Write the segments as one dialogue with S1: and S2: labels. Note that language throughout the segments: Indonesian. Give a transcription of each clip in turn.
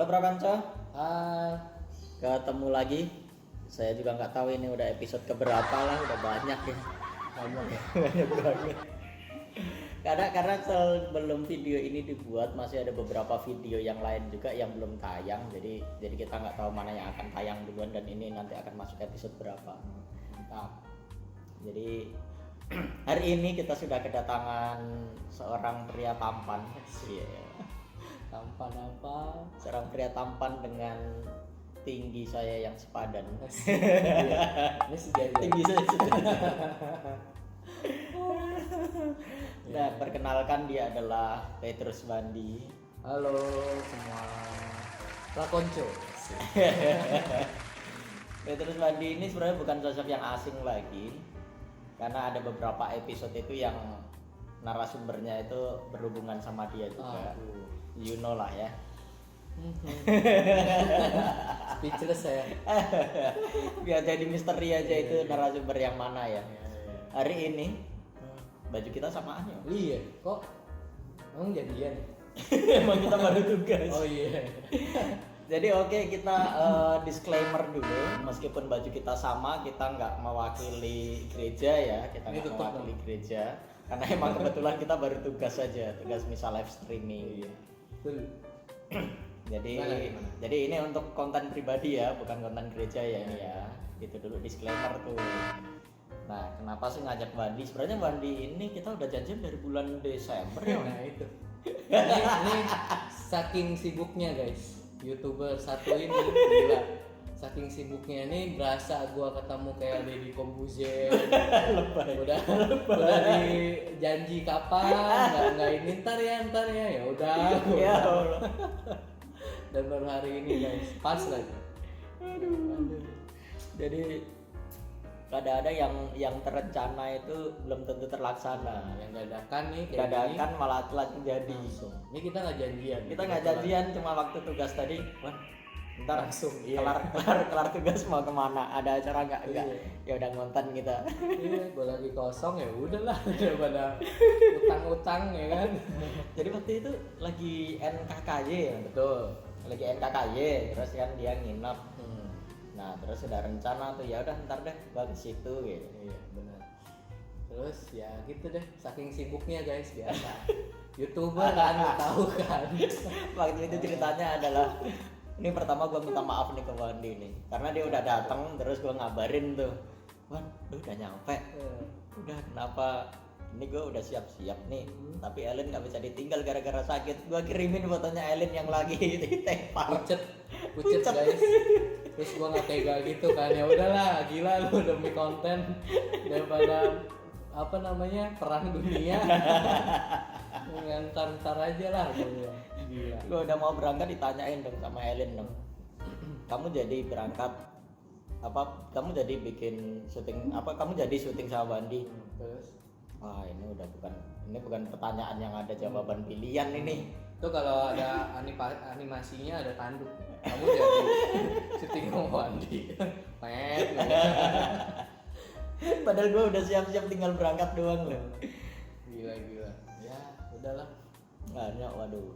S1: Halo Bro Kanca,
S2: Ah,
S1: ketemu lagi. Saya juga nggak tahu ini udah episode keberapa lah, udah banyak ya.
S2: banyak ya.
S1: Banyak banget. Karena sebelum video ini dibuat masih ada beberapa video yang lain juga yang belum tayang. Jadi kita nggak tahu mana yang akan tayang duluan dan ini nanti akan masuk episode berapa.
S2: Mantap.
S1: Jadi hari ini kita sudah kedatangan seorang pria tampan. Iya.
S2: Tampan apa?
S1: Seorang pria tampan dengan tinggi saya yang sepadan.
S2: Ini sejajar.
S1: Tinggi saya sepadan. Nah, perkenalkan dia adalah Petrus Bandi.
S2: Halo semua. Lakonco.
S1: Petrus Bandi ini sebenarnya bukan sosok yang asing lagi, karena ada beberapa episode itu yang narasumbernya itu berhubungan sama dia juga.
S2: Aduh.
S1: You know lah ya.
S2: Speechless saya.
S1: Biar jadi misteri aja itu narasumber yang mana ya. Hari ini baju kita samaan ya.
S2: Iya, kok emang jadian?
S1: Emang kita baru tugas.
S2: Oh iya.
S1: Jadi oke, kita disclaimer dulu, meskipun baju kita sama, kita nggak mewakili gereja ya, kita
S2: Ini
S1: nggak
S2: tutup
S1: mewakili gereja, karena emang kebetulan kita baru tugas saja, tugas misal live streaming.
S2: Iya. Betul. Gimana?
S1: Jadi ini untuk konten pribadi ya, bukan konten gereja ya ini ya, gitu dulu disclaimer tuh. Nah, kenapa sih ngajak Bandi? Sebenarnya Bandi ini kita udah janjian dari bulan Desember ya.
S2: Nah itu. Ini saking sibuknya guys. YouTuber satu ini gila. Saking sibuknya ini berasa gua ketemu kayak Deddy Corbuzier. udah janji kapan nggak ini ntar ya ya udah
S1: Ya Allah.
S2: dan baru hari ini guys pas lagi.
S1: Aduh. Jadi kadang-kadang yang terencana itu belum tentu terlaksana.
S2: Yang dadakan nih kayak
S1: Dadakan malah telat menjadi.
S2: langsung ini kita nggak janjian
S1: Kita nggak janjian, cuma waktu tugas tadi. Wah, ntar
S2: Langsung, iya.
S1: kelar tugas mau kemana? Ada acara nggak? Nggak.
S2: Iya.
S1: Ya udah ngonten kita.
S2: iya gua lagi kosong ya udahlah daripada utang ya kan.
S1: Jadi waktu itu lagi NKKY ya.
S2: Betul.
S1: Lagi NKKY, terus kan dia nginep. Nah, terus udah rencana tuh, ya udah ntar deh gua ke situ gitu.
S2: Iya benar. Terus ya gitu deh, saking sibuknya guys biasa. YouTuber kan lu tahu kan.
S1: Waktu itu ceritanya adalah ini pertama gua minta maaf nih ke Wandi nih, karena dia udah datang terus gua ngabarin tuh, Wan, lu udah nyampe. Udah, kenapa? Ini gue udah siap-siap nih, tapi Ellen nggak bisa ditinggal gara-gara sakit. Gua kirimin fotonya Ellen yang lagi ditempar.
S2: Pucet guys. Terus gua nggak tega gitu kan, ya udahlah gila lu demi konten daripada apa namanya perang dunia. Ntar aja lah gua. Gila.
S1: Gue udah mau berangkat ditanyain dong sama Ellen dong. Kamu jadi berangkat apa? Kamu jadi bikin syuting apa? Kamu jadi syuting sama Bandi?
S2: Terus
S1: Wah, ini bukan pertanyaan yang ada jawaban pilihan ini.
S2: itu kalau ada animasinya ada tanduk. Kamu jadi syuting sama Wandi. Pet.
S1: Padahal gue udah siap-siap tinggal berangkat doang loh.
S2: Gila. Ya, udahlah.
S1: Banyak, waduh.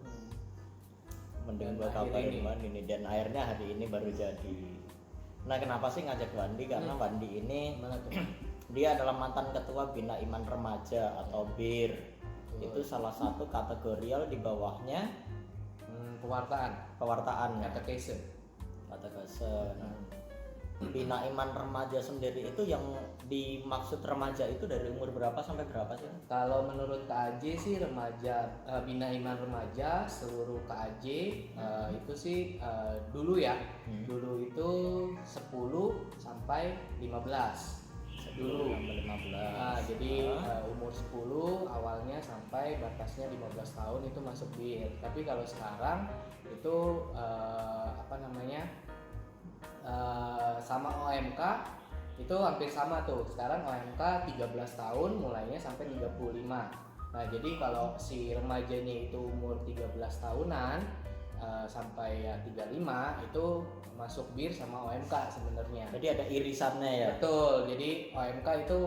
S1: Mending
S2: Dan
S1: gue
S2: akhirnya
S1: kabarin
S2: ini.
S1: Bandi nih, dan akhirnya hari ini baru jadi. Nah, kenapa sih ngajak Bandi? Karena Bandi ini
S2: Gimana tuh?
S1: dia adalah mantan ketua Bina Iman Remaja atau BIR. Itu salah satu kategorial di bawahnya pewartaan.
S2: Catechism.
S1: Bina Iman Remaja sendiri itu yang dimaksud remaja itu dari umur berapa sampai berapa sih?
S2: Kalau menurut KAJ sih remaja Bina Iman Remaja seluruh KAJ itu sih dulu ya. Dulu itu 10 sampai 15. Dulu
S1: sampai 15.
S2: jadi umur 10 awalnya sampai batasnya 15 tahun itu masuk BIR. Tapi kalau sekarang itu sama OMK itu hampir sama tuh. Sekarang OMK 13 tahun mulainya sampai 35. Nah, jadi kalau si remajanya itu umur 13 tahunan sampai ya 35 itu masuk BIR sama OMK sebenarnya.
S1: Jadi ada irisannya ya.
S2: Betul. Jadi OMK itu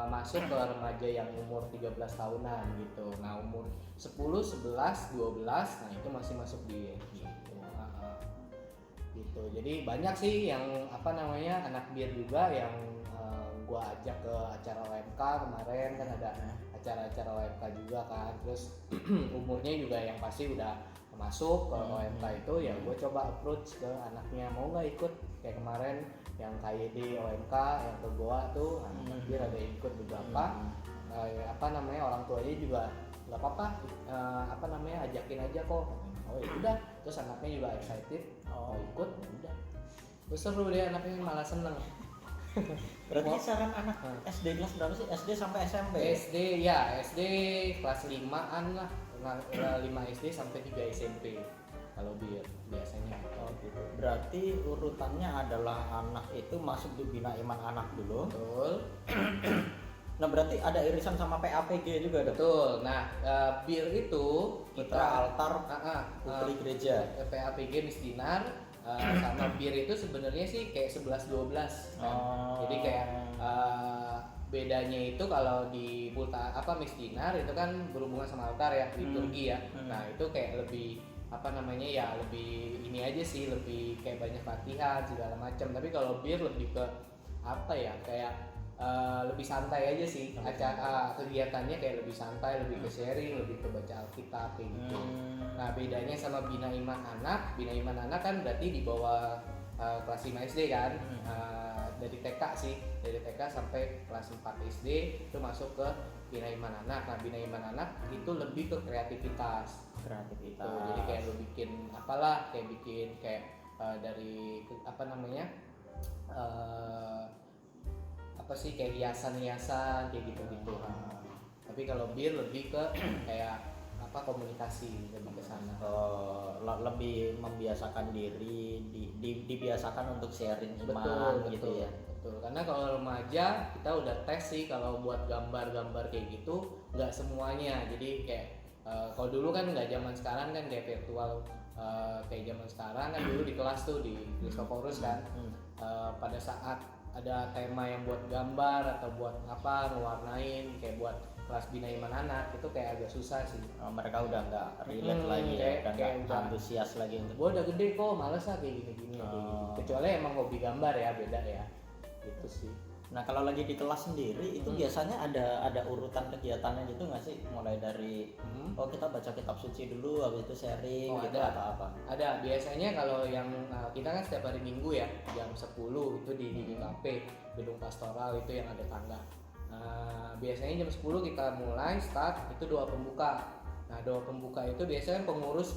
S2: masuk ke remaja yang umur 13 tahunan gitu. Nah, umur 10, 11, 12 nah itu masih masuk BIR gitu. Gitu. Jadi banyak sih yang anak BIR juga yang gua ajak ke acara OMK kemarin kan ada acara-acara OMK juga kan. Terus umurnya juga yang pasti udah masuk ke OMK itu ya gue coba approach ke anaknya mau nggak ikut kayak kemarin yang KYD OMK yang ke Goa tuh anak BIR ada ikut beberapa orang tuanya juga nggak apa-apa ajakin aja kok. Oh ya udah, terus anaknya juga excited ikut udah terus seru deh, anaknya malah seneng.
S1: Berarti saran anak SD kelas berapa sih? SD sampai SMP?
S2: SD kelas 5-an lah, 5 SD sampai 3 SMP kalau BIR biasanya.
S1: Oh gitu. Berarti urutannya adalah anak itu masuk di Bina Iman Anak dulu.
S2: Betul.
S1: Nah berarti ada irisan sama PAPG juga dong?
S2: Betul. Nah BIR itu
S1: Putra Altar Putri Gereja.
S2: PAPG Misdinar sama BIR itu sebenarnya sih kayak 11-12 kan. Jadi kayak bedanya itu kalau di Misdinar itu kan berhubungan sama altar ya, liturgi ya. Nah itu kayak lebih lebih ini aja sih, lebih kayak banyak latihan segala macam. Tapi kalau BIR lebih ke lebih santai aja sih. Kegiatannya kayak lebih santai, lebih ke sharing, lebih ke baca Alkitab kayak gitu. Nah bedanya sama Bina Iman Anak kan berarti di bawah kelas 5 SD kan. Dari TK sampai kelas 4 SD itu masuk ke Bina Iman Anak. Nah Bina Iman Anak itu lebih ke kreativitas. Jadi kayak lu bikin dari kayak hiasan-hiasan kayak gitu. Tapi kalau BIR lebih ke kayak komunikasi, lebih ke sana.
S1: Lebih membiasakan diri, dibiasakan untuk sharing iman gitu ya.
S2: Betul. Karena kalau remaja kita udah tes sih kalau buat gambar-gambar kayak gitu nggak semuanya. Jadi kayak kalau dulu kan nggak zaman sekarang kan kayak virtual kayak zaman sekarang kan dulu di kelas tuh di Kristoforus kan pada saat ada tema yang buat gambar atau buat ngewarnain kayak buat kelas Bina Iman Anak itu kayak agak susah sih.
S1: Mereka udah nggak relate lagi udah nggak antusias lagi untuk.
S2: Gue udah gede kok, males lah kayak gini-gini. Kecuali emang hobi gambar ya, beda ya. Gitu sih.
S1: Nah kalau lagi di kelas sendiri itu biasanya ada urutan kegiatannya gitu nggak sih? Mulai dari kita baca kitab suci dulu, habis itu sharing gitu atau apa?
S2: Ada. Biasanya kalau yang kita kan setiap hari Minggu ya jam 10 itu di GKP Gedung Pastoral itu yang ada tangga. Biasanya jam 10 kita mulai start itu doa pembuka. Nah doa pembuka itu biasanya pengurus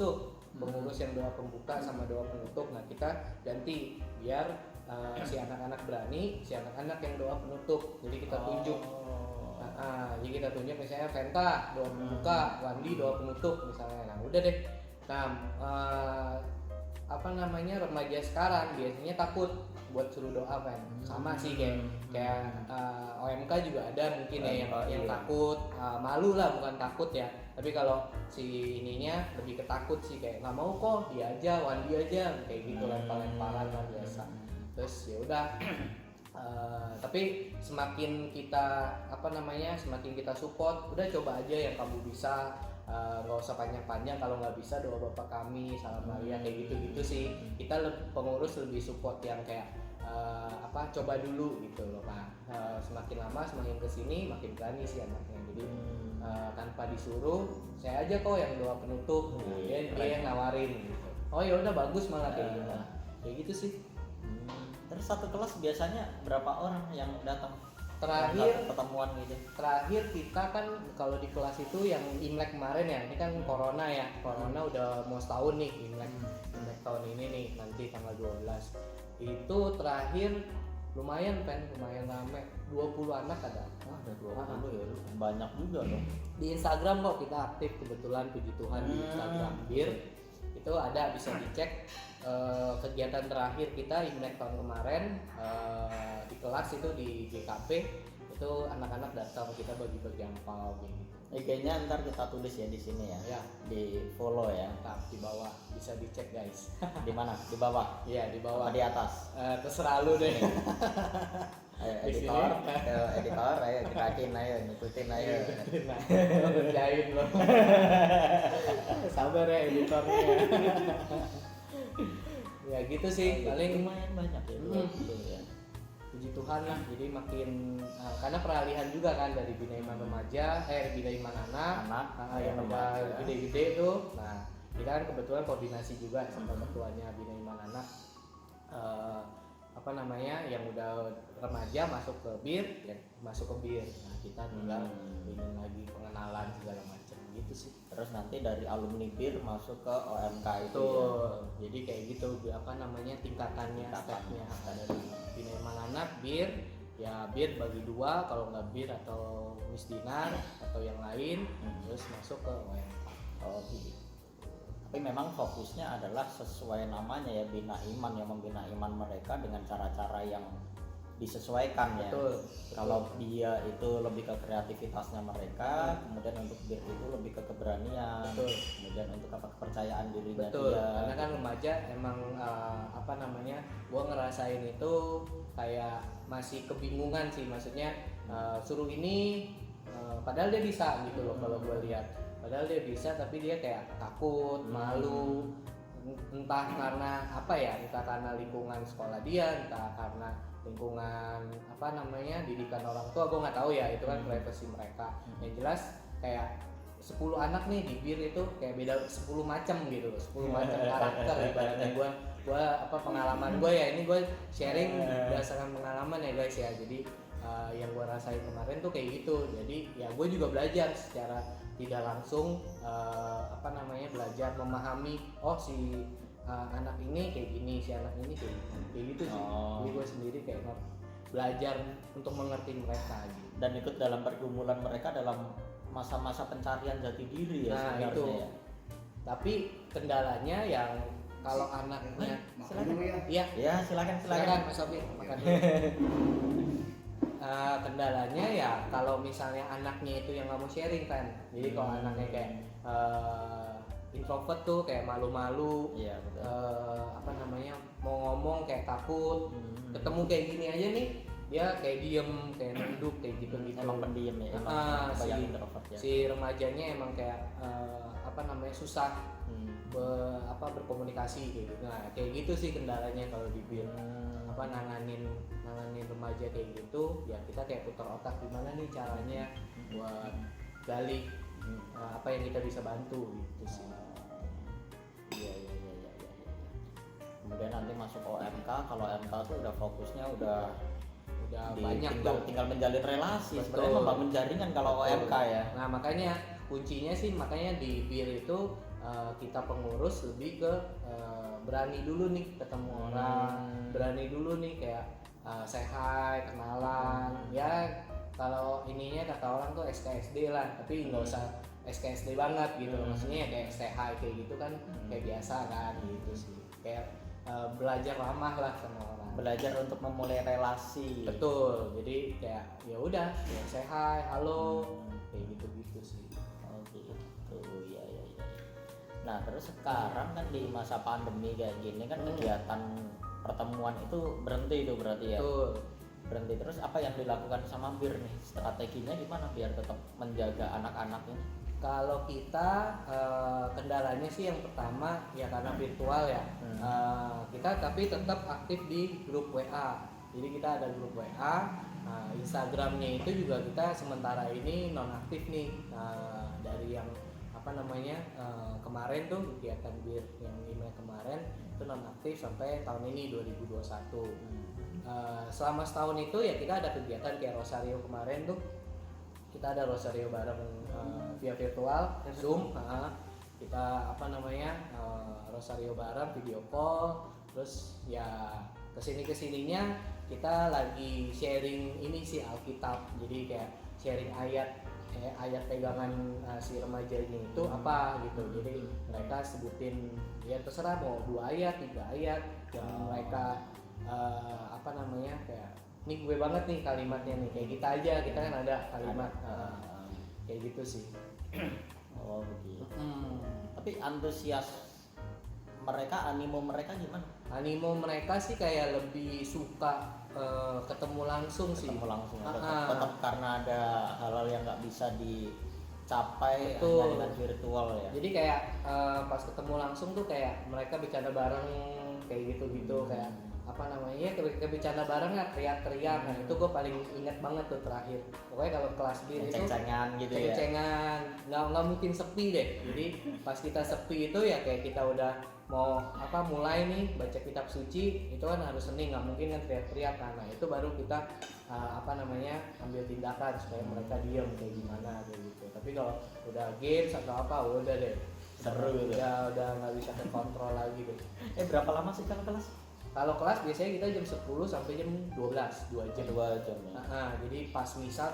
S2: yang doa pembuka sama doa penutup. Nah kita ganti biar si anak-anak berani, si anak-anak yang doa penutup. Jadi kita tunjuk. Jadi kita tunjuk misalnya Venta doa pembuka, Wandi doa penutup misalnya. Nah udah deh. Remaja sekarang biasanya takut buat suruh doa kan. Sama sih kayak OMK juga ada mungkin yang takut, malu lah bukan takut ya. Tapi kalau si ininya lebih ketakut sih kayak nggak mau kok dia aja, Wandi aja kayak gitu lempar-lemparan lah biasa. Terus ya udah. Tapi semakin kita support, udah coba aja yang kamu bisa, nggak usah panjang-panjang. Kalau nggak bisa doa Bapa Kami, Salam Maria kayak gitu-gitu sih. Kita pengurus lebih support yang kayak coba dulu gitu loh. Nah semakin lama semakin kesini makin berani sih anaknya. Jadi tanpa disuruh, saya aja kok yang doa penutup, dia yang nawarin gitu. Oh ya udah bagus malah kayak gitu. Kayak gitu sih.
S1: Terus satu kelas biasanya berapa orang yang datang?
S2: Terakhir
S1: pertemuan gitu.
S2: Terakhir kita kan kalau di kelas itu yang Imlek kemarin ya, ini kan corona ya. Corona udah mau setahun nih Imlek tahun ini nih, nanti tanggal 12. Itu terakhir lumayan rame, 20 anak ada.
S1: Ada 20 ya, banyak juga dong.
S2: Di Instagram kok kita aktif kebetulan, puji Tuhan di Instagram BIR. Itu ada, bisa dicek kegiatan terakhir kita Imlek tahun kemarin di kelas itu di GKP itu anak-anak datang, kita bagi-bagi angpau gitu.
S1: IG-nya ntar kita tulis ya di sini ya.
S2: Ya.
S1: Di follow ya.
S2: Nah, di bawah bisa dicek guys.
S1: Di mana? Di bawah.
S2: Iya di bawah.
S1: Apa di atas?
S2: Terserah lu deh.
S1: Ayo
S2: Di
S1: editor,
S2: sini.
S1: ayo gerakin ayo, ngikutin ayo.
S2: Nah, lo ngerjain lo. Sabar ya editornya. Ya gitu sih, paling
S1: lumayan banyak ya. Ya.
S2: puji Tuhan lah, jadi makin karena peralihan juga kan dari Bina Iman Remaja, Bina Iman Anak, yang udah
S1: remaja.
S2: gede-gede tuh. Nah, kita kan kebetulan koordinasi juga sama ketuanya Bina Iman Anak. Apa namanya, yang udah remaja masuk ke BIR, ya masuk ke BIR. Nah, kita tinggal ingin lagi pengenalan segala macam gitu sih.
S1: Terus nanti dari alumni BIR masuk ke OMK itu.
S2: Betul. Jadi kayak gitu apa namanya tingkatannya, stepnya dari Bina Iman Anak, BIR, ya BIR bagi dua, kalau nggak BIR atau Misdinar atau yang lain, terus masuk ke OMK.
S1: Oh gitu. Tapi memang fokusnya adalah sesuai namanya ya, bina iman, yang membina iman mereka dengan cara-cara yang disesuaikan ya.
S2: Betul.
S1: Kalau dia itu lebih ke kreativitasnya mereka, kemudian untuk BIR itu lebih ke keberanian,
S2: Betul.
S1: kemudian untuk kepercayaan dirinya
S2: Betul,
S1: dia.
S2: karena kan remaja emang apa namanya, gua ngerasain itu kayak masih kebingungan sih, maksudnya suruh ini padahal dia bisa gitu loh kalau gua lihat, padahal dia bisa tapi dia kayak takut, malu, entah karena apa ya, entah karena lingkungan sekolah dia, entah karena lingkungan apa namanya didikan orang tua, gua nggak tahu ya, itu kan privasi mereka. Yang jelas kayak 10 anak nih di BIR itu kayak beda 10 macam gitu loh, 10 macam karakter ibaratnya. Gua apa pengalaman gue ya, ini gue sharing berdasarkan pengalaman ya guys ya. Jadi yang gue rasain kemarin tuh kayak gitu. Jadi ya gue juga belajar secara tidak langsung apa namanya, belajar memahami, oh si anak ini kayak gini, si anak ini kayak gitu sih. Jadi gue sendiri kayak belajar untuk mengerti mereka gitu.
S1: Dan ikut dalam pergumulan mereka dalam masa-masa pencarian jati diri ya sebenarnya
S2: itu.
S1: ya.
S2: Tapi kendalanya yang kalau anaknya
S1: Silakan
S2: iya
S1: ya, silakan
S2: Mas Sofi makan dulu. Kendalanya ya kalau misalnya anaknya itu yang nggak mau sharing kan, jadi kalau anaknya kayak introvert tuh kayak malu-malu,
S1: Iya betul.
S2: apa namanya, mau ngomong kayak takut, ketemu kayak gini aja nih dia kayak diem, kayak nunduk kayak gitu.
S1: Emang pendiam ya, emang banyak introvert ya.
S2: Si remajanya emang kayak apa namanya, susah berkomunikasi kayak gitu. Nah kayak gitu sih kendalanya kalau di BIR. Apa nanganin remaja kayak gitu ya, kita kayak putar otak gimana nih caranya buat gali apa yang kita bisa bantu gitu sih.
S1: Iya. Kemudian nanti masuk OMK, kalau OMK tuh udah fokusnya udah
S2: banyak
S1: tinggal menjalin relasi.
S2: Betul.
S1: Sebenarnya membangun jaringan kalau OMK ya.
S2: Nah makanya kuncinya sih, makanya di BIR itu kita pengurus lebih ke berani dulu nih ketemu orang, berani dulu nih kayak say hi, kenalan. Ya kalau ininya kata orang tuh SKSD lah, tapi nggak usah SKSD banget gitu. Maksudnya ya kayak say hi kayak gitu kan, kayak biasa kan gitu sih. Kayak belajar ramah lah sama orang.
S1: Belajar untuk memulai relasi.
S2: Betul. Jadi kayak ya udah, ya say hi, halo, kayak gitu sih.
S1: Oh gitu, ya. Nah terus sekarang kan di masa pandemi kayak gini kan kegiatan pertemuan itu berhenti tuh berarti ya.
S2: Betul.
S1: Berhenti. Terus apa yang dilakukan sama BIR nih? Strateginya gimana biar tetap menjaga anak-anak ini?
S2: Kalau kita kendalanya sih yang pertama ya karena virtual ya. Kita tapi tetap aktif di grup WA. Jadi kita ada grup WA. Instagramnya itu juga kita sementara ini nonaktif nih. Dari yang apa namanya kemarin tuh kegiatan BIR yang 5 kemarin itu nonaktif sampai tahun ini 2021. Selama setahun itu ya kita ada kegiatan kayak Rosario kemarin tuh, kita ada Rosario bareng via virtual Zoom. Kita apa namanya Rosario bareng video call, terus ya kesininya kita lagi sharing ini sih Alkitab, jadi kayak sharing ayat pegangan si remajanya itu apa gitu. Jadi mereka sebutin ya terserah mau 2 ayat 3 ayat yang mereka apa namanya kayak nih gue banget nih kalimatnya nih, kayak kita aja, kita kan ada kalimat kayak gitu sih.
S1: Oh begitu. Tapi antusias mereka, animo mereka gimana?
S2: Animo mereka sih kayak lebih suka ketemu langsung sih.
S1: Ketemu langsung tetap karena ada hal-hal yang nggak bisa dicapai
S2: Betul.
S1: hanya dengan virtual ya.
S2: Jadi kayak pas ketemu langsung tuh kayak mereka bercanda bareng kayak gitu-gitu, kayak apa namanya ya, kayak bercanda bareng ya, teriak-teriak. Nah itu gue paling inget banget tuh terakhir. Pokoknya kalau kelas bir itu
S1: Ceng-cengan gitu ya.
S2: ceng-cengan, nggak mungkin sepi deh. Jadi pas kita sepi itu ya kayak kita udah mau mulai nih baca kitab suci, itu kan harus hening, nggak mungkin kan teriak-teriak kan. Nah itu baru kita ambil tindakan supaya mereka diam kayak gimana kayak gitu. Tapi kalau udah games atau apa udah deh
S1: Seru gitu.
S2: udah nggak bisa terkontrol lagi deh.
S1: Berapa lama sih kalau kelas?
S2: Kalau kelas biasanya kita jam 10 sampai jam 12, 2 jam.
S1: 2 jam ya.
S2: Jadi pas misa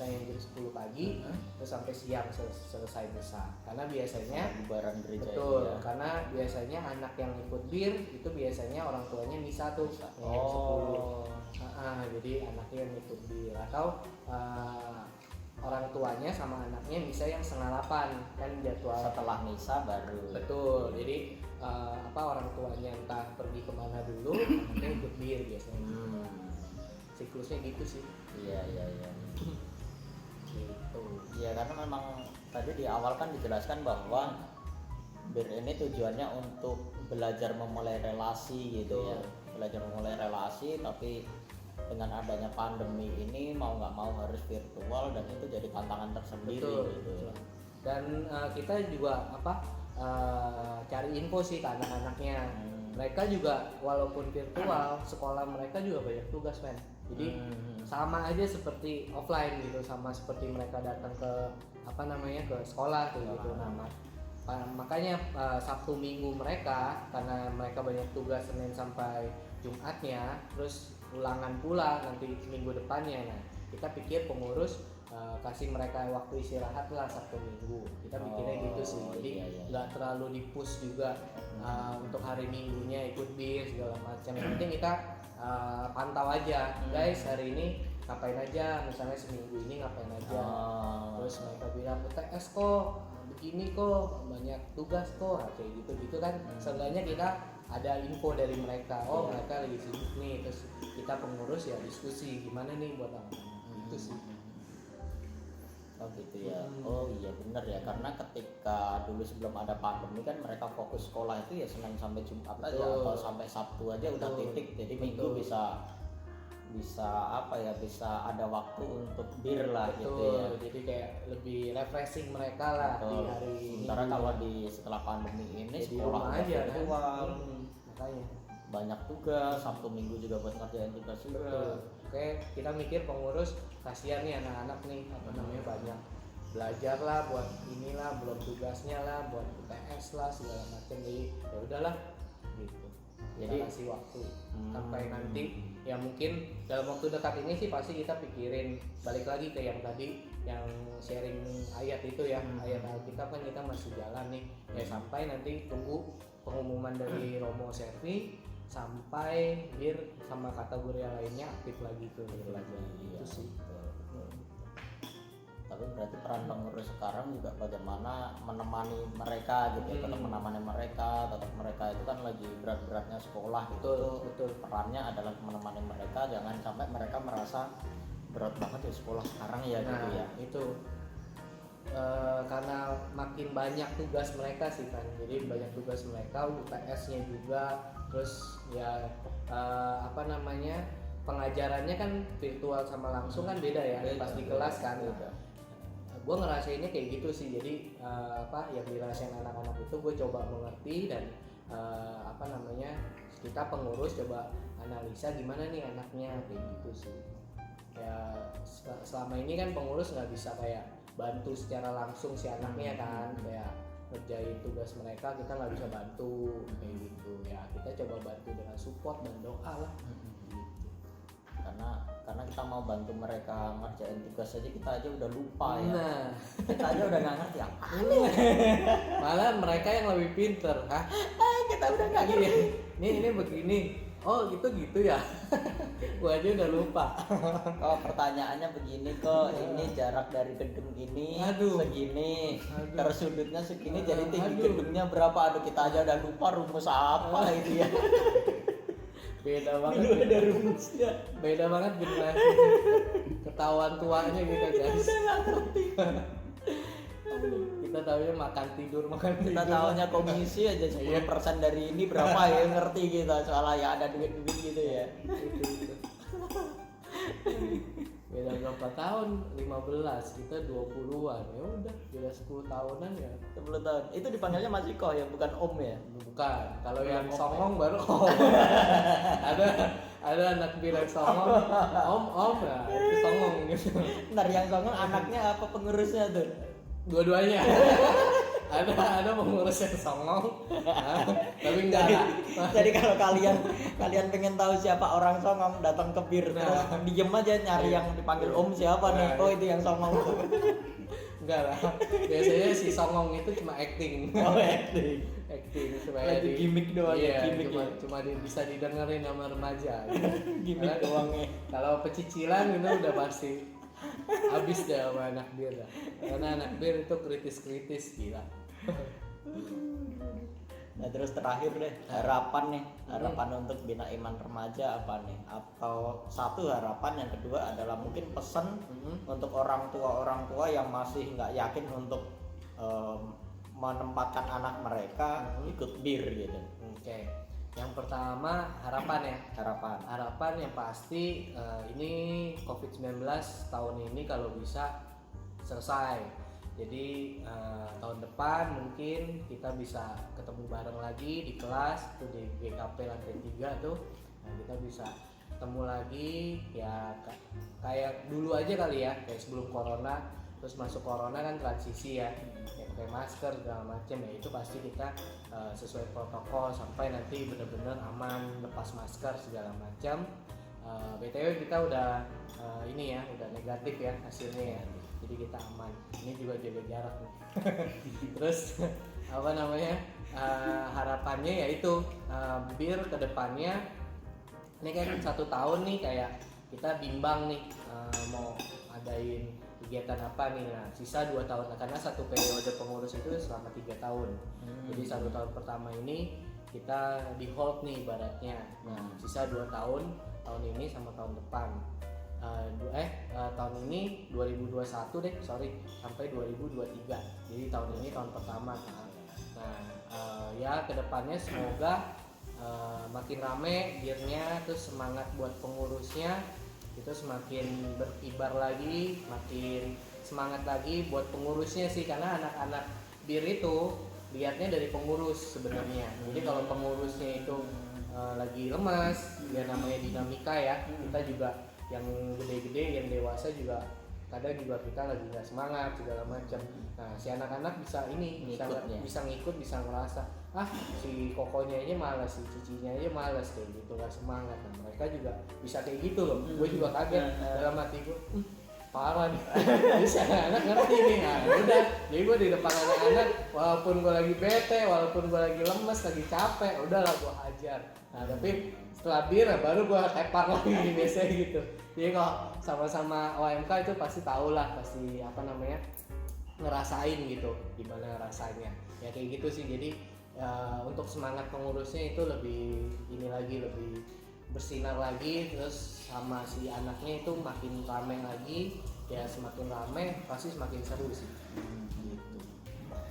S2: yang jam 10 pagi terus sampai siang selesai misa. Karena biasanya
S1: bubaran gereja.
S2: betul,
S1: ya.
S2: karena biasanya anak yang ikut bir itu biasanya orang tuanya misa tuh yang jam 10. Jadi anaknya yang ikut bir atau orang tuanya sama anaknya misa yang 7:30 kan jadwal
S1: Setelah misa baru.
S2: betul. Jadi orang tuanya entah pergi kemana dulu, anaknya ikut bir biasanya. Siklusnya gitu sih.
S1: Iya.
S2: Gitu.
S1: Ya karena memang tadi di awal kan dijelaskan bahwa bir ini tujuannya untuk belajar memulai relasi gitu ya. Belajar memulai relasi, tapi dengan adanya pandemi ini mau nggak mau harus virtual dan itu jadi tantangan tersendiri.
S2: Betul.
S1: Gitu ya.
S2: Dan kita juga cari info sih ke anak-anaknya. Mereka juga walaupun virtual, sekolah mereka juga banyak tugas men. Jadi sama aja seperti offline gitu, sama seperti mereka datang ke ke sekolah kayak gitu. Makanya Sabtu Minggu mereka, karena mereka banyak tugas Senin sampai Jumatnya, terus ulangan pula nanti minggu depannya. Nah kita pikir pengurus kasih mereka waktu istirahat lah Sabtu Minggu. Kita pikirnya gitu sih. Jadi nggak terlalu di-push juga untuk hari Minggunya ikut bir segala macam. Yang penting kita pantau aja, guys hari ini ngapain aja, misalnya seminggu ini ngapain aja. Terus mereka bilang UTS kok begini kok, banyak tugas kok, kayak gitu kan. Seenggaknya kita ada info dari mereka. Mereka lagi sibuk nih, terus kita pengurus ya diskusi gimana nih buat anak-anak. Itu sih.
S1: Oh gitu ya. Oh iya benar ya, karena ketika dulu sebelum ada pandemi kan mereka fokus sekolah itu ya Senin sampai Jumat aja atau sampai Sabtu aja udah titik. Jadi Minggu bisa ada waktu untuk bir lah gitu ya.
S2: Jadi kayak lebih refreshing mereka lah di hari.
S1: Sementara kalau setelah pandemi ini
S2: jadi
S1: sekolah
S2: rumah aja
S1: virtual,
S2: makanya
S1: banyak tugas, Sabtu Minggu juga buat ngerjain tugas juga.
S2: Oke, kita mikir pengurus kasihan nih anak-anak nih banyak belajar lah buat inilah, belum tugasnya lah, buat UTS lah segala macam. Jadi ya udahlah gitu. Jadi kasih waktu sampai nanti ya mungkin dalam waktu dekat ini sih pasti kita pikirin balik lagi ke yang tadi yang sharing ayat itu ya. Ayat Alkitab kan kita masih jalan nih ya, sampai nanti tunggu pengumuman dari Romo Servi sampai bir sama kategori yang lainnya aktif lagi tuh belajar. Itu sih.
S1: Tapi berarti peran pengurus sekarang juga bagaimana menemani mereka gitu, tetap menemani mereka, tetap mereka itu kan lagi berat-beratnya sekolah gitu.
S2: Betul.
S1: Perannya adalah menemani mereka, jangan sampai mereka merasa berat banget ya sekolah sekarang ya gitu ya.
S2: Itu karena makin banyak tugas mereka sih kan, jadi banyak tugas mereka, UTS-nya juga, terus ya pengajarannya kan virtual sama langsung kan beda ya, pas di kelas kan. Gue ngerasainnya kayak gitu sih, jadi yang dirasain anak-anak itu gue coba mengerti dan kita pengurus coba analisa gimana nih anaknya kayak gitu sih. Ya selama ini kan pengurus nggak bisa kayak bantu secara langsung si anaknya kan, kayak ngerjain tugas mereka kita nggak bisa bantu kayak gitu ya, kita coba bantu dengan support dan doa lah gitu.
S1: Karena kita mau bantu mereka ngerjain tugas aja kita aja udah lupa ya. Kita aja udah nggak ngerti apa.
S2: Malah mereka yang lebih pinter, kita udah nggak ngerti. Ini begini. Oh gitu ya. Gua aja udah lupa.
S1: Oh, pertanyaannya begini kok, ini jarak dari gedung ini
S2: Aduh.
S1: segini,
S2: Aduh.
S1: terus sudutnya segini, jadi tinggi
S2: Aduh.
S1: gedungnya berapa? Aduh, kita aja udah lupa rumus apa itu ya.
S2: Beda banget.
S1: Belum ada rumusnya.
S2: Beda banget generasi. Ketahuan tuanya gitu guys. Kita tahunya makan tidur.
S1: Kita tahunya komisi aja 10% dari ini berapa ya, ngerti kita, soalnya ya ada duit-duit gitu ya.
S2: Itu. Beda berapa tahun? 15, kita 20-an. Ya udah, beda 10 tahunan ya.
S1: 10 tahun. Itu dipanggilnya Mas Iko ya, bukan Om ya?
S2: Bukan. Kalau
S1: Belum
S2: yang
S1: om
S2: songong baru om. ada anak bilang songong, om ya, itu songong gitu.
S1: Ntar yang songong anaknya apa pengurusnya tuh?
S2: Dua-duanya. ada pengurus yang songong, tapi enggak lah.
S1: Jadi kalau kalian pengen tahu siapa orang songong, datang ke bir, terus diem aja nyari yang dipanggil Om siapa nih? Oh, itu yang songong.
S2: Enggak lah. Biasanya si songong itu cuma acting.
S1: Oh, acting
S2: supaya
S1: lagi gimmick doang
S2: iya,
S1: ya, gimmick
S2: cuma bisa didengerin sama remaja.
S1: Gimmick doang ya.
S2: Kalau pecicilan itu udah pasti habis deh sama anak bir dah. Karena anak bir itu kritis gila.
S1: Nah, terus terakhir deh, harapan untuk Bina Iman Remaja apa nih? Atau satu harapan, yang kedua adalah mungkin pesan untuk orang tua yang masih nggak yakin untuk menempatkan anak mereka ikut bir gitu.
S2: Oke. Yang pertama harapan ya. Harapan yang pasti ini COVID-19 tahun ini kalau bisa selesai. Jadi tahun depan mungkin kita bisa ketemu bareng lagi di kelas tuh di GKP lantai 3 tuh. Nah, kita bisa ketemu lagi ya kayak dulu aja kali ya, kayak sebelum corona. Terus masuk corona kan transisi ya, kayak pakai masker segala macam ya, itu pasti kita sesuai protokol sampai nanti benar-benar aman, lepas masker segala macam. BTW kita udah ini ya, udah negatif ya hasilnya ya, jadi kita aman. Ini juga jaga jarak nih. Terus apa namanya, harapannya yaitu bir kedepannya ini kan 1 tahun nih, kayak kita bimbang nih mau adain kegiatan apa nih. Nah, sisa 2 tahun karena satu periode pengurus itu selama 3 tahun. Jadi 1 tahun pertama ini kita di hold nih ibaratnya. Nah, sisa 2 tahun ini sama tahun depan. Tahun ini 2021 deh, sampai 2023. Jadi tahun ini tahun pertama. Nah, ya kedepannya semoga makin rame birnya, terus semangat buat pengurusnya itu semakin berkibar lagi, makin semangat lagi buat pengurusnya sih, karena anak-anak bir itu lihatnya dari pengurus sebenarnya. Jadi kalau pengurusnya itu lagi lemas, ya namanya dinamika ya, kita juga yang gede-gede, yang dewasa juga kadang juga kita lagi nggak semangat segala macam. Nah, si anak-anak bisa bisa ngikut, bisa ngerasa si kokonya aja malas, si cicinya aja malas kayak gitu, nggak semangat. Nah, mereka juga bisa kayak gitu loh. Gue juga kaget dalam hati gue, parah nih. Bisa anak ngerti nih. Nah, udah, jadi gue di depan anak-anak, walaupun gue lagi bete, walaupun gue lagi lemes, lagi capek, udahlah gue hajar. Nah, tapi setelah bir baru gue tepar lagi biasanya gitu. Jadi kalau sama-sama OMK itu pasti tahu lah, pasti apa namanya, ngerasain gitu gimana rasanya ya kayak gitu sih. Jadi untuk semangat pengurusnya itu lebih ini lagi, lebih bersinar lagi, terus sama si anaknya itu makin rame lagi ya, semakin rame pasti semakin seru sih gitu.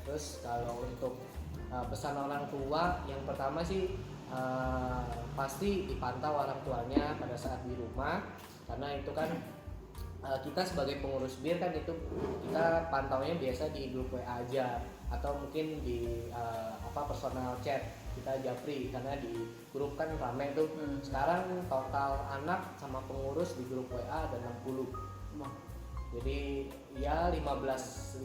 S2: Terus kalau untuk pesan orang tua, yang pertama sih pasti dipantau orang tuanya pada saat di rumah, karena itu kan kita sebagai pengurus bir kan itu kita pantaunya biasa di grup WA aja, atau mungkin di personal chat kita japri, karena di grup kan rame tuh. Sekarang total anak sama pengurus di grup WA ada 60. Jadi ya 15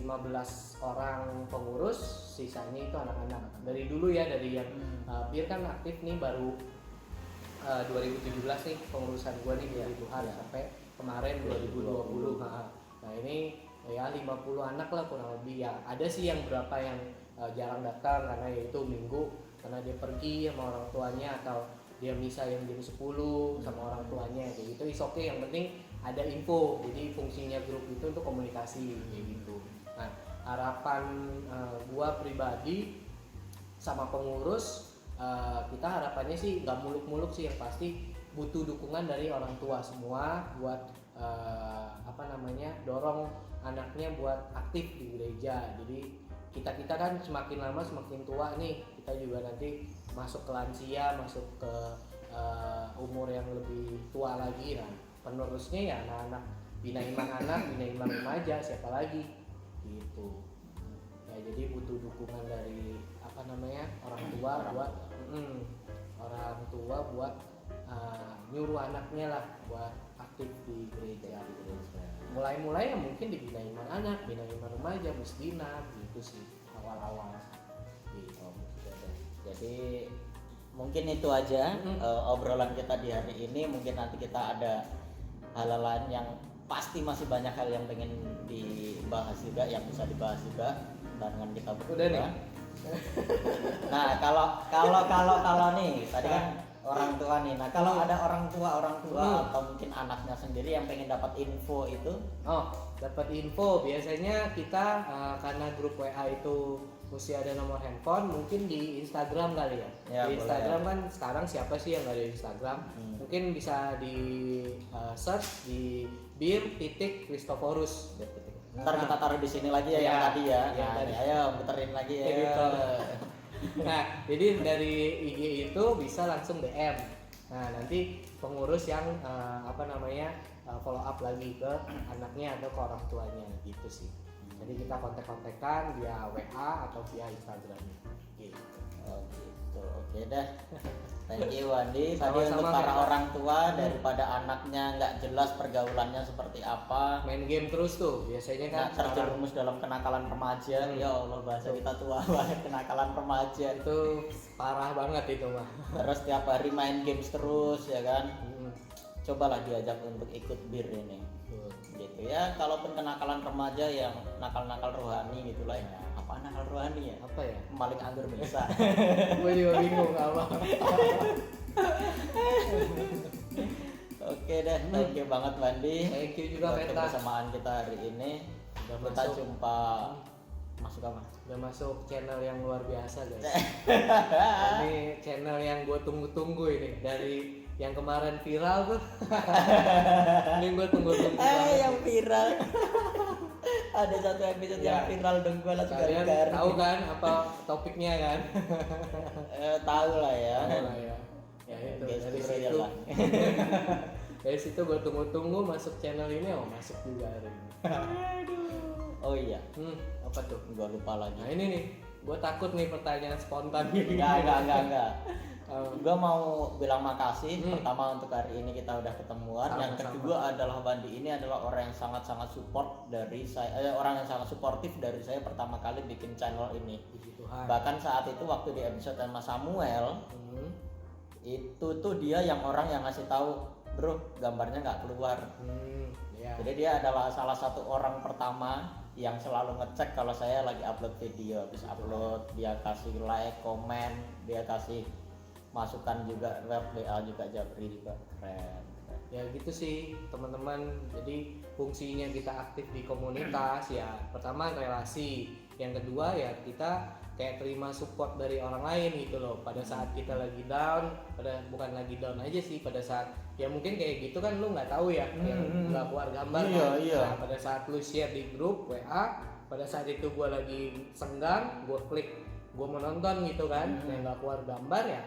S2: orang pengurus, sisanya itu anak-anak. Dari dulu ya, dari yang bir kan aktif nih baru 2017 nih pengurusan gua nih 2000-an sampai kemarin 2020. Nah ini ya 50 anak lah kurang lebih ya. Ada sih yang berapa yang jarang datang karena ya itu minggu, karena dia pergi sama orang tuanya atau dia misa yang jam 10 sama orang tuanya kayak gitu, is okay, yang penting ada info. Jadi fungsinya grup itu untuk komunikasi kayak gitu. Nah, harapan gua pribadi sama pengurus, kita harapannya sih nggak muluk-muluk sih, yang pasti butuh dukungan dari orang tua semua buat dorong anaknya buat aktif di gereja. Jadi kita kan semakin lama semakin tua nih, kita juga nanti masuk ke lansia, masuk ke umur yang lebih tua lagi. Nah, penerusnya ya anak-anak bina iman anak, bina iman remaja, siapa lagi gitu ya. Jadi butuh dukungan dari orang tua buat nyuruh anaknya lah buat aktif di gereja. Mulai-mulai ya mungkin di bina iman anak, bina iman remaja, musbina gitu sih awal-awal gitu.
S1: Jadi mungkin itu aja obrolan kita di hari ini. Mungkin nanti kita ada hal lain yang pasti masih banyak hal yang pengen dibahas juga, yang bisa dibahas juga barengan kita berdua.
S2: Udah nih.
S1: Nah, kalau nih tadi kan orang tua nih. Nah, kalau ada orang tua atau mungkin anaknya sendiri yang pengen dapat info itu,
S2: dapat info biasanya kita karena grup WA itu mesti ada nomor handphone, mungkin di Instagram kali ya. Di Instagram kan sekarang siapa sih yang nggak ada Instagram? Mungkin bisa di search di bir.Christophorus.
S1: Ntar kita taruh di sini lagi ya yang tadi ya. Ayo puterin lagi ya.
S2: Gitu. Nah, jadi dari IG itu bisa langsung DM. Nah, nanti pengurus yang follow up lagi ke anaknya atau ke orang tuanya gitu sih. Jadi kita kontak-kontakan via WA atau via Instagram gitu.
S1: Oh gitu. Oke dah. Thank you Wandi. Tadi
S2: Sama-sama,
S1: untuk para
S2: Meta.
S1: orang tua daripada anaknya nggak jelas pergaulannya seperti apa,
S2: Main game terus tuh biasanya kan
S1: nggak terjerumus dalam kenakalan remaja. Ya Allah, bahasa kita tua banget, kenakalan remaja.
S2: itu parah banget itu mah.
S1: Terus tiap hari main games terus ya kan. Cobalah diajak untuk ikut bir ini. Gitu ya. Kalaupun kenakalan remaja yang nakal-nakal rohani gitulah ya. Apa nakal rohani ya?
S2: Apa ya?
S1: Maling anggur bisa.
S2: Gue juga bingung apa.
S1: Oke deh, thank you banget Wandi.
S2: Thank you juga
S1: buat
S2: Meta.
S1: kebersamaan kita hari ini.
S2: Udah
S1: Kita
S2: masuk.
S1: jumpa masuk apa?
S2: Udah masuk channel yang luar biasa guys. Ini channel yang gue tunggu-tunggu ini dari yang kemarin viral tuh. Ini gue tunggu-tunggu banget.
S1: Yang viral. Ada satu episode yang viral dong, gue langsung
S2: Kalian
S1: garing.
S2: tahu kan apa topiknya kan?
S1: Tahu lah ya.
S2: Tahu lah ya. Ya itu
S1: Gestur
S2: dari
S1: ya
S2: situ.
S1: lah.
S2: Dari situ gue tunggu-tunggu masuk channel ini, masuk juga hari ini.
S1: Oh iya,
S2: Apa tuh?
S1: gue lupa lagi.
S2: Nah ini nih, gue takut nih pertanyaan spontan.
S1: Enggak. Gue mau bilang makasih pertama untuk hari ini kita udah ketemuan.
S2: Sama-sama.
S1: Yang kedua adalah Wandi ini adalah orang yang sangat support dari saya, orang yang sangat suportif dari saya pertama kali bikin channel ini.
S2: Puji Tuhan.
S1: Bahkan saat itu waktu di episode sama Samuel itu tuh dia yang orang yang ngasih tahu, bro gambarnya nggak keluar.
S2: Ya.
S1: Jadi dia adalah salah satu orang pertama yang selalu ngecek kalau saya lagi upload video. Habis upload dia kasih like, komen, dia kasih masukan juga, WA juga, Japri juga, keren.
S2: Ya gitu sih teman-teman. Jadi fungsinya kita aktif di komunitas ya pertama relasi, yang kedua ya kita kayak terima support dari orang lain gitu loh pada saat kita lagi down, bukan lagi down aja sih, pada saat ya mungkin kayak gitu kan lu nggak tahu ya, nggak keluar gambar kan. Nah, pada saat lu share di grup WA, pada saat itu gua lagi senggang, gua klik, gua mau nonton gitu kan, yang nggak keluar gambar ya.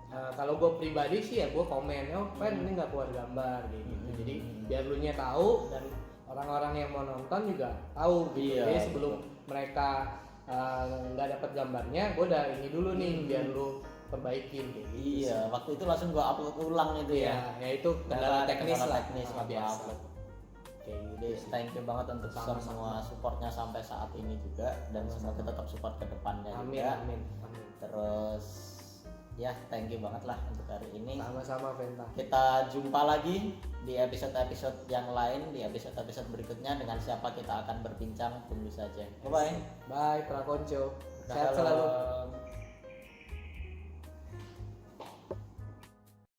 S2: Kalau gue pribadi sih ya gue komen, ini nggak keluar gambar gitu. Jadi biar lu nya tahu dan orang-orang yang mau nonton juga tahu gitu. Jadi sebelum mereka nggak dapat gambarnya, gue udah ini dulu nih biar lu perbaikin gitu.
S1: Iya, waktu itu langsung gue upload ulang itu ya.
S2: Ya itu kendala teknis lah.
S1: biasa. Jadi thank you banget untuk semua supportnya sampai saat ini juga, dan semoga tetap support ke depannya juga.
S2: Amin.
S1: Terus ya thank you banget lah untuk hari ini.
S2: Sama-sama Venta.
S1: Kita jumpa lagi di episode-episode yang lain, di episode-episode berikutnya dengan siapa kita akan berbincang, tunggu saja. Bye bye.
S2: Bye Prakonco. Sehat selalu.